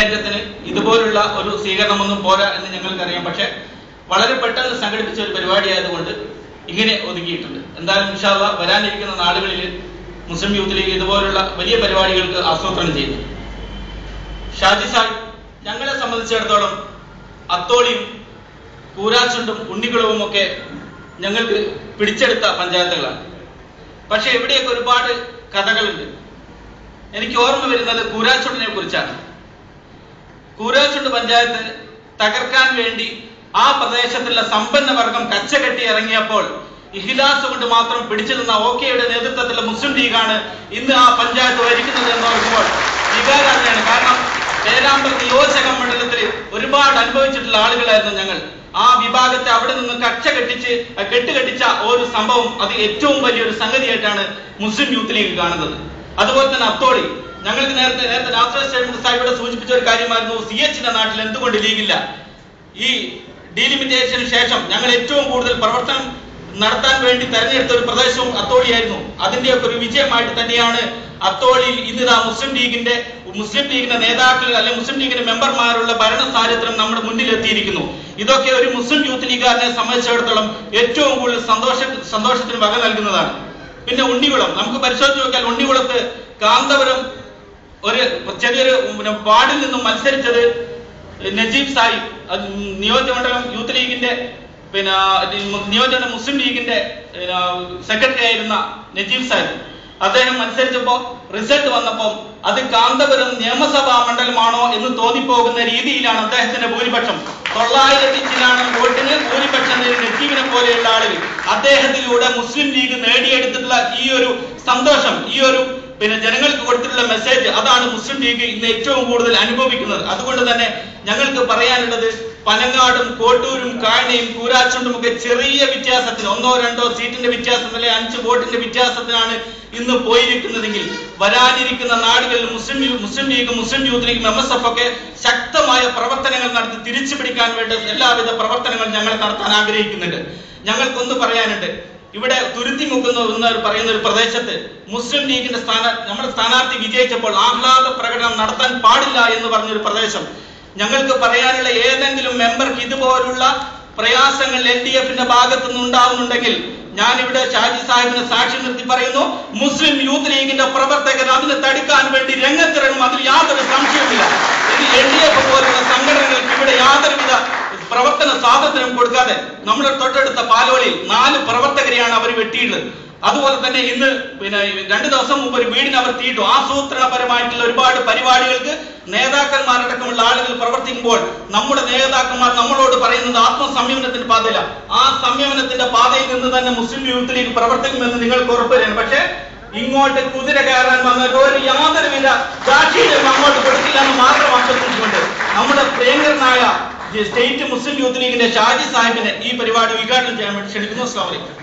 മുന്നേറ്റത്തിന് ഇതുപോലുള്ള ഒരു സ്വീകരണമൊന്നും പോരാ എന്ന് ഞങ്ങൾക്കറിയാം. പക്ഷെ വളരെ പെട്ടെന്ന് സംഘടിപ്പിച്ച ഒരു പരിപാടി ആയതുകൊണ്ട് ഇങ്ങനെ ഒതുക്കിയിട്ടുണ്ട്. എന്തായാലും ഇൻഷാ അല്ലാഹ് വരാനിരിക്കുന്ന നാളുകളിൽ മുസ്ലിം യൂത്ത് ലീഗ് ഇതുപോലുള്ള വലിയ പരിപാടികൾക്ക് ആസൂത്രണം ചെയ്യുന്നു. ഷാജി സാഹിബ് ഞങ്ങളെ സംബന്ധിച്ചിടത്തോളം അത്തോളിയും കൂരാച്ചുണ്ടും ഉണ്ണിക്കുളവും ഒക്കെ ഞങ്ങൾക്ക് പിടിച്ചെടുത്ത പഞ്ചായത്തുകളാണ്. പക്ഷെ ഇവിടെയൊക്കെ ഒരുപാട് കഥകളുണ്ട്. എനിക്ക് ഓർമ്മ വരുന്നത് കൂരാച്ചുണ്ടിനെ കുറിച്ചാണ്. കൂരാച്ചുണ്ട് പഞ്ചായത്ത് തകർക്കാൻ വേണ്ടി ആ പ്രദേശത്തുള്ള സമ്പന്ന വർഗം കച്ചകെട്ടി ഇറങ്ങിയപ്പോൾ ഇഖ്ലാസ് കൊണ്ട് മാത്രം പിടിച്ചു നിന്ന ഓക്കെയുടെ നേതൃത്വത്തിലുള്ള മുസ്ലിം ലീഗാണ് ഇന്ന് ആ പഞ്ചായത്ത് ഭരിക്കുന്നത് എന്ന് ഓർക്കുമ്പോൾ വികാരാണ്. കാരണം പേരാമ്പ്ര നിയോജക മണ്ഡലത്തിൽ ഒരുപാട് അനുഭവിച്ചിട്ടുള്ള ആളുകളായിരുന്നു ഞങ്ങൾ. ആ വിഭാഗത്തെ അവിടെ നിന്ന് കെട്ടുകെട്ടിച്ച ഒരു സംഭവം അത് ഏറ്റവും വലിയൊരു സംഗതിയായിട്ടാണ് മുസ്ലിം യൂത്ത് ലീഗ് കാണുന്നത്. അതുപോലെ തന്നെ അത്തോളി ഞങ്ങൾക്ക് നേരത്തെ നാസർ സാഹിബ് സൂചിപ്പിച്ച ഒരു കാര്യമായിരുന്നു. CHന്റെ നാട്ടിൽ എന്തുകൊണ്ട് ലീഗില്ല? ഈ ഡീലിമിറ്റേഷന് ശേഷം ഞങ്ങൾ ഏറ്റവും കൂടുതൽ പ്രവർത്തനം നടത്താൻ വേണ്ടി തെരഞ്ഞെടുത്ത ഒരു പ്രദേശവും അത്തോളിയായിരുന്നു. അതിന്റെയൊക്കെ ഒരു വിജയമായിട്ട് തന്നെയാണ് അത്തോളിയിൽ ഇന്നിതാ മുസ്ലിം ലീഗിന്റെ നേതാക്കൾ അല്ലെങ്കിൽ മുസ്ലിം ലീഗിന്റെ മെമ്പർമാരുള്ള ഭരണ സാരഥ്യം നമ്മുടെ മുന്നിൽ എത്തിയിരിക്കുന്നു. ഇതൊക്കെ ഒരു മുസ്ലിം യൂത്ത് ലീഗുകാരനെ സംബന്ധിച്ചിടത്തോളം ഏറ്റവും കൂടുതൽ സന്തോഷത്തിന് വക നൽകുന്നതാണ്. പിന്നെ ഉണ്ണികുളം നമുക്ക് പരിശോധിച്ച് നോക്കിയാൽ ഉണ്ണികുളത്ത് കാന്തപുരം ഒരു ചെറിയൊരു വാർഡിൽ നിന്നും മത്സരിച്ചത് നജീബ് സാഹിബ്, നിയോജകമണ്ഡലം യൂത്ത് ലീഗിന്റെ നിയോജക മുസ്ലിം ലീഗിന്റെ സെക്രട്ടറി ആയിരുന്ന നജീബ് സാഹിബ്. അദ്ദേഹം മത്സരിച്ചപ്പോ റിസൾട്ട് വന്നപ്പോൾ അത് കാന്തപുരം നിയമസഭാ മണ്ഡലമാണോ എന്ന് തോന്നിപ്പോകുന്ന രീതിയിലാണ് അദ്ദേഹത്തിന്റെ ഭൂരിപക്ഷം. 900 ചില്ലാനം വോട്ടിന് ഭൂരിപക്ഷം നജീബിനെ പോലെയുള്ള ആളുകൾ അദ്ദേഹത്തിലൂടെ മുസ്ലിം ലീഗ് നേടിയെടുത്തിട്ടുള്ള ഈ ഒരു സന്തോഷം, ഈ ഒരു ജനങ്ങൾക്ക് കൊടുത്തിട്ടുള്ള മെസ്സേജ്, അതാണ് മുസ്ലിം ലീഗ് ഇന്ന് ഏറ്റവും കൂടുതൽ അനുഭവിക്കുന്നത്. അതുകൊണ്ട് തന്നെ ഞങ്ങൾക്ക് പറയാനുള്ളത് പനങ്ങാടും കോട്ടൂരും കായണയും കൂരാച്ചുണ്ടും ഒക്കെ ചെറിയ വ്യത്യാസത്തിന് 1-2 സീറ്റിന്റെ വ്യത്യാസത്തിലെ 5 വോട്ടിന്റെ വ്യത്യാസത്തിനാണ് ഇന്ന് പോയിരിക്കുന്നതെങ്കിൽ വരാനിരിക്കുന്ന നാടുകളിൽ മുസ്ലിം ലീഗ് മുസ്ലിം യൂത്ത് ലീഗ് MSF ഒക്കെ ശക്തമായ പ്രവർത്തനങ്ങൾ നടത്തി തിരിച്ചു പിടിക്കാൻ വേണ്ട എല്ലാവിധ പ്രവർത്തനങ്ങളും ഞങ്ങൾ നടത്താൻ ആഗ്രഹിക്കുന്നുണ്ട്. ഞങ്ങൾക്കൊന്ന് പറയാനുണ്ട്. ഇവിടെ തുരുത്തിമുക്കുന്ന എന്ന് പറയുന്ന ഒരു പ്രദേശത്ത് മുസ്ലിം ലീഗിന്റെ നമ്മുടെ സ്ഥാനാർത്ഥി വിജയിച്ചപ്പോൾ ആഹ്ലാദ പ്രകടനം നടത്താൻ പാടില്ല എന്ന് പറഞ്ഞൊരു പ്രദേശം. ഞങ്ങൾക്ക് പറയാനുള്ള ഏതെങ്കിലും മെമ്പർക്ക് ഇതുപോലുള്ള പ്രയാസങ്ങൾ LDFന്റെ ഭാഗത്തു നിന്ന് ഉണ്ടാകുന്നുണ്ടെങ്കിൽ ഞാനിവിടെ ഷാജി സാഹിബിനെ സാക്ഷി നിർത്തി പറയുന്നു, മുസ്ലിം യൂത്ത് ലീഗിന്റെ പ്രവർത്തകർ അതിനെ തടുക്കാൻ വേണ്ടി രംഗത്തിറങ്ങും. അതിൽ യാതൊരു സംശയവുമില്ല. ഇത് LDF പോലുള്ള സംഘടനകൾക്ക് ഇവിടെ യാതൊരുവിധ പ്രവർത്തന സ്വാതന്ത്ര്യം കൊടുക്കാതെ നമ്മുടെ തൊട്ടടുത്ത പാലോളിയിൽ 4 പ്രവർത്തകരെയാണ് അവർ വെട്ടിയിട്ടുള്ളത്. അതുപോലെ തന്നെ ഇന്ന് 2 ദിവസം മുമ്പ് ഒരു വീടിന് അവർ തീയിട്ടു. ആസൂത്രണപരമായിട്ടുള്ള ഒരുപാട് പരിപാടികൾക്ക് നേതാക്കന്മാരടക്കമുള്ള ആളുകൾ പ്രവർത്തിക്കുമ്പോൾ നമ്മുടെ നേതാക്കന്മാർ നമ്മളോട് പറയുന്നത് ആത്മസംയമനത്തിന്റെ പാതയില്ല. ആ സംയമനത്തിന്റെ പാതയിൽ നിന്ന് തന്നെ മുസ്ലിം യൂത്ത് ലീഗ് പ്രവർത്തിക്കുമെന്ന് നിങ്ങൾക്ക് ഉറപ്പുവരാണ്. പക്ഷെ ഇങ്ങോട്ട് കുതിര കയറാൻ വന്ന യാതൊരുവിധ ദാക്ഷിണ്യം അങ്ങോട്ട് കൊടുക്കില്ല എന്ന് മാത്രം ആശ്വസിച്ചുകൊണ്ട് നമ്മുടെ പ്രിയങ്കരനായ സ്റ്റേറ്റ് മുസ്ലിം യൂത്ത് ലീഗിന്റെ ഷാജി സാഹിബിനെ ഈ പരിപാടി ഉദ്ഘാടനം ചെയ്യാൻ വേണ്ടി ക്ഷണിക്കുന്നു. അസ്സലാമു അലൈക്കും.